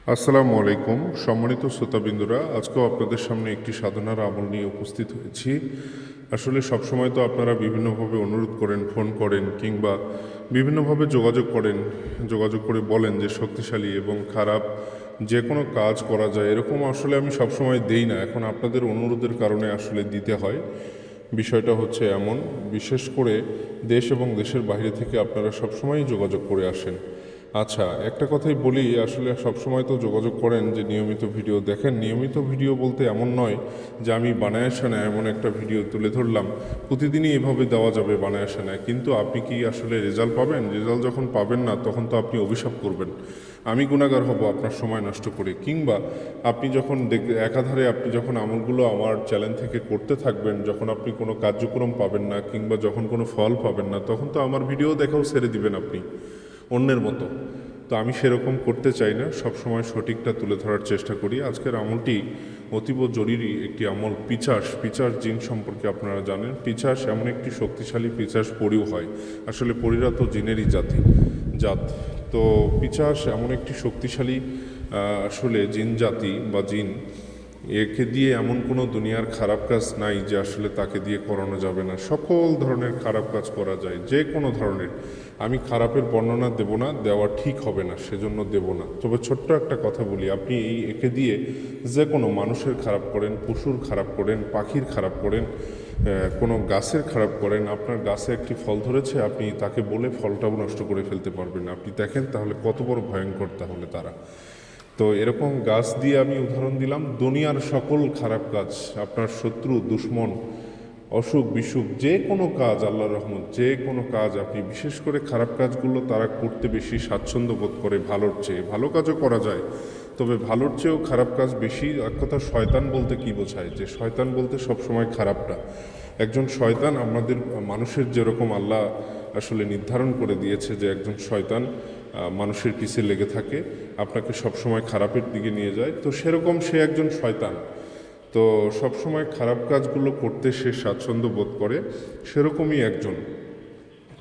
আসসালামু আলাইকুম সম্মানিত শ্রোতাবিন্দুরা, আজকেও আপনাদের সামনে একটি সাধনার আমল নিয়ে উপস্থিত হয়েছি। আসলে সবসময় তো আপনারা বিভিন্নভাবে অনুরোধ করেন, ফোন করেন কিংবা বিভিন্নভাবে যোগাযোগ করে বলেন যে শক্তিশালী এবং খারাপ যে কোনো কাজ করা যায়, এরকম আসলে আমি সবসময় দেই না। এখন আপনাদের অনুরোধের কারণে আসলে দিতে হয়। বিষয়টা হচ্ছে এমন, বিশেষ করে দেশ এবং দেশের বাইরে থেকে আপনারা সবসময়ই যোগাযোগ করে আসেন। আচ্ছা, একটা কথাই বলি, আসলে সবসময় তো যোগাযোগ করেন যে নিয়মিত ভিডিও দেখেন। নিয়মিত ভিডিও বলতে এমন নয় যে আমি বানায় সানায় এমন একটা ভিডিও তুলে ধরলাম প্রতিদিনই এভাবে দেওয়া যাবে বানায় সানায়, কিন্তু আপনি কি আসলে রেজাল্ট পাবেন? রেজাল্ট যখন পাবেন না তখন তো আপনি অভিশাপ করবেন, আমি গুণাগার হব আপনার সময় নষ্ট করে। কিংবা আপনি যখন একাধারে আপনি যখন আমলগুলো আমার চ্যানেল থেকে করতে থাকবেন, যখন আপনি কোনো কার্যক্রম পাবেন না কিংবা যখন কোনো ফল পাবেন না, তখন তো আমার ভিডিও দেখাও ছেড়ে দিবেন আপনি অন্যের মতো। তো আমি সেরকম করতে চাই না, সবসময় সঠিকটা তুলে ধরার চেষ্টা করি। আজকের আমলটি অতীব জরুরি একটি আমল। পিচাস জিন সম্পর্কে আপনারা জানেন। পিচাস এমন একটি শক্তিশালী, পিচাস পরিও হয়, আসলে পরীরা তো জিনেরই জাত। তো পিচাস এমন একটি শক্তিশালী আসলে জিন জাতি বা জিন, একে দিয়ে এমন কোনো দুনিয়ার খারাপ কাজ নাই যে আসলে তাকে দিয়ে করানো যাবে না। সকল ধরনের খারাপ কাজ করা যায়, যে কোনো ধরনের। আমি খারাপের বর্ণনা দেব না, দেওয়া ঠিক হবে না, সেজন্য দেব না। তবে ছোট্ট একটা কথা বলি, আপনি একে দিয়ে যে কোনো মানুষের খারাপ করেন, পশুর খারাপ করেন, পাখির খারাপ করেন, কোনো গাছের খারাপ করেন, আপনার গাছে একটি ফল ধরেছে, আপনি তাকে বলে ফলটাও নষ্ট করে ফেলতে পারবেন। আপনি দেখেন তাহলে কত বড় ভয়ঙ্কর তাহলে তারা। তো এরকম গাছ দিয়ে আমি উদাহরণ দিলাম। দুনিয়ার সকল খারাপ কাজ, আপনার শত্রু, দুশ্মন, অসুখ বিসুখ, যে কোনো কাজ, আল্লাহর রহমত, যে কোনো কাজ, আপনি বিশেষ করে খারাপ কাজগুলো তারা করতে বেশি স্বাচ্ছন্দ্য বোধ করে ভালোর চেয়ে। ভালো কাজও করা যায়, তবে ভালোর চেয়েও খারাপ কাজ বেশি। এক কথা, শয়তান বলতে কি বোঝায়? যে শয়তান বলতে সবসময় খারাপটা। একজন শয়তান আমাদের মানুষের যেরকম আল্লাহ আসলে নির্ধারণ করে দিয়েছে যে একজন শয়তান মানুষের পিছে লেগে থাকে, আপনাকে সবসময় খারাপের দিকে নিয়ে যায়, তো সেরকম সে একজন শয়তান। তো সবসময় খারাপ কাজগুলো করতে সে স্বাচ্ছন্দ্য বোধ করে, সেরকমই একজন।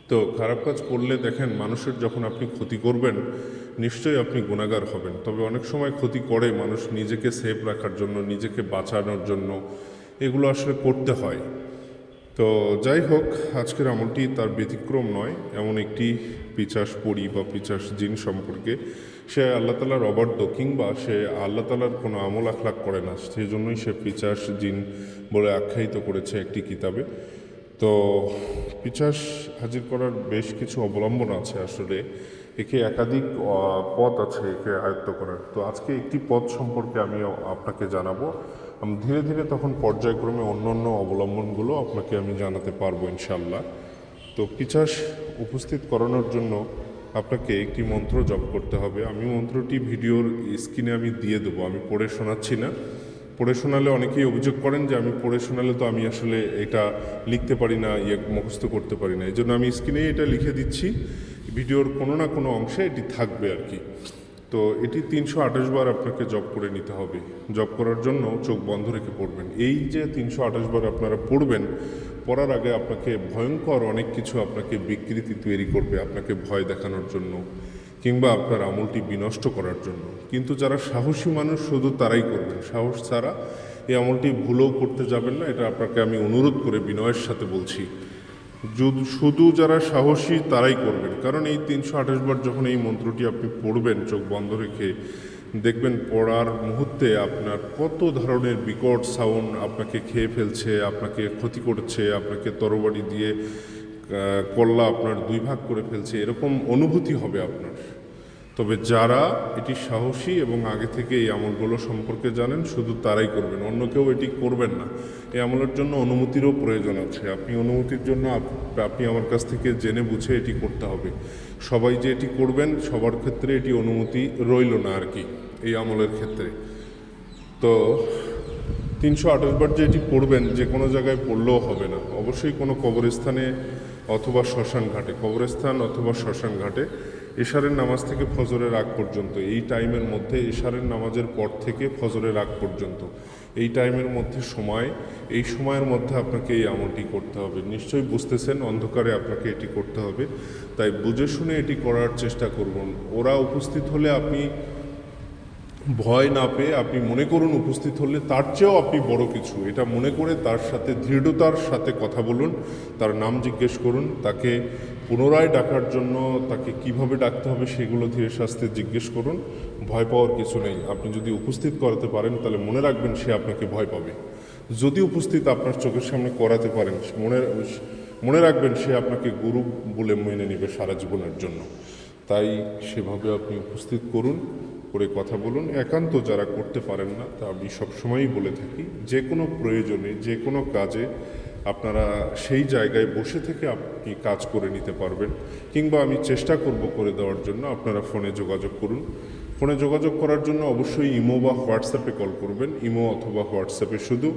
তো খারাপ কাজ করলে দেখেন, মানুষের যখন আপনি ক্ষতি করবেন নিশ্চয়ই আপনি গুণাগার হবেন। তবে অনেক সময় ক্ষতি করে মানুষ নিজেকে সেফ রাখার জন্য, নিজেকে বাঁচানোর জন্য, এগুলো আসলে করতে হয়। তো যাই হোক, আজকের আমলটি তার ব্যতিক্রম নয়। এমন একটি পিচাস পরি বা পিচাস জিন সম্পর্কে, সে আল্লাহ তালার অবাধ্য কিংবা সে আল্লাহ তালার কোনো আমল আখলাক করে না, সেই জন্যই সে পিচাস জিন বলে আখ্যায়িত করেছে একটি কিতাবে। তো পিচাস হাজির করার বেশ কিছু অবলম্বন আছে। আসলে একে একাধিক পথ আছে একে আয়ত্ত করার। তো আজকে একটি পথ সম্পর্কে আমি আপনাকে জানাবো। ধীরে ধীরে তখন পর্যায়ক্রমে অন্য অন্য অবলম্বনগুলো আপনাকে আমি জানাতে পারবো ইনশাল্লাহ। তো পিচাস উপস্থিত করানোর জন্য আপনাকে একটি মন্ত্র জপ করতে হবে। আমি মন্ত্রটি ভিডিওর স্ক্রিনে আমি দিয়ে দেবো, আমি পড়ে শোনাচ্ছি না। পড়ে শোনালে অনেকেই অভিযোগ করেন যে আমি পড়ে শোনালে তো আমি আসলে এটা লিখতে পারি না, মুখস্থ করতে পারি না। এই জন্য আমি স্ক্রিনে এটা লিখে দিচ্ছি, ভিডিওর কোনো না কোনো অংশে এটি থাকবে আর কি। তো এটি 328 বার আপনাকে জপ করে নিতে হবে। জপ করার জন্য চোখ বন্ধ রেখে পড়বেন। এই যে 328 বার আপনারা পড়বেন, পড়ার আগে আপনাকে ভয়ঙ্কর অনেক কিছু আপনাকে বিকৃতি তৈরি করবে, আপনাকে ভয় দেখানোর জন্য কিংবা আপনার আমলটি বিনষ্ট করার জন্য। কিন্তু যারা সাহসী মানুষ শুধু তারাই করবেন, সাহস ছাড়া এই আমলটি ভুলেও করতে যাবেন না। এটা আপনাকে আমি অনুরোধ করে বিনয়ের সাথে বলছি, শুধু যারা সাহসী তারাই করবেন। কারণ এই 328 বার যখন এই মন্ত্রটি আপনি পড়বেন চোখ বন্ধ রেখে, দেখবেন পড়ার মুহূর্তে আপনার কত ধরনের বিকট সাউন্ড আপনাকে খেয়ে ফেলছে, আপনাকে ক্ষতি করছে, আপনাকে তরবারি দিয়ে কল্লা আপনার দুই ভাগ করে ফেলছে, এরকম অনুভূতি হবে আপনার। তবে যারা এটি সাহসী এবং আগে থেকে এই আমলগুলো সম্পর্কে জানেন, শুধু তারাই করবেন, অন্য কেউ এটি করবেন না। এই আমলের জন্য অনুমতিরও প্রয়োজন আছে। আপনি অনুমতির জন্য আপনি আমার কাছ থেকে জেনে বুঝে এটি করতে হবে। সবাই যে এটি করবেন সবার ক্ষেত্রে এটি অনুমতি রইল না আর কি এই আমলের ক্ষেত্রে। তো 328 বার যে এটি পড়বেন, যে কোনো জায়গায় পড়লেও হবে না, অবশ্যই কোনো কবরস্থানে অথবা শ্মশান ঘাটে, কবরস্থান অথবা শ্মশান ঘাটে এশারের নামাজ থেকে ফজরের আগ পর্যন্ত, এই টাইমের মধ্যে, এশারের নামাজের পর থেকে ফজরের আগ পর্যন্ত এই টাইমের মধ্যে এই সময়ের মধ্যে আপনাকে এই আমলটি করতে হবে। নিশ্চয়ই বুঝতেছেন, অন্ধকারে আপনাকে এটি করতে হবে, তাই বুঝে শুনে এটি করার চেষ্টা করবেন। ওরা উপস্থিত হলে আপনি ভয় না পেয়ে আপনি মনে করুন উপস্থিত হলে তার চেয়েও আপনি বড় কিছু, এটা মনে করে তার সাথে দৃঢ়তার সাথে কথা বলুন, তার নাম জিজ্ঞেস করুন, তাকে পুনরায় ডাকার জন্য তাকে কিভাবে ডাকতে হবে সেগুলো ধীরে সুস্থে জিজ্ঞেস করুন। ভয় পাওয়ার কিছু নেই। আপনি যদি উপস্থিত করাতে পারেন তাহলে মনে রাখবেন সে আপনাকে ভয় পাবে। যদি উপস্থিত আপনার চোখের সামনে করাতে পারেন মনে রাখবেন সে আপনাকে গুরু বলে মেনে নেবে সারা জীবনের জন্য। তাই সেভাবে আপনি উপস্থিত করুন, করে কথা বলুন। একান্ত যারা করতে পারেন না, তা আমি সবসময়ই বলে থাকি যে কোনো প্রয়োজনে যে কোনো কাজে আপনারা সেই জায়গায় বসে থেকে আপনি কাজ করে নিতে পারবেন, কিংবা আমি চেষ্টা করব করে দেওয়ার জন্য। আপনারা ফোনে যোগাযোগ করুন। ফোনে যোগাযোগ করার জন্য অবশ্যই ইমো বা হোয়াটসঅ্যাপে কল করবেন, ইমো অথবা হোয়াটসঅ্যাপে শুধু,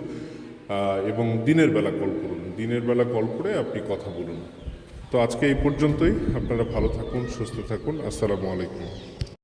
এবং দিনের বেলা কল করুন। দিনের বেলা কল করে আপনি কথা বলুন। তো আজকে এই পর্যন্তই। আপনারা ভালো থাকুন, সুস্থ থাকুন। আসসালামু আলাইকুম।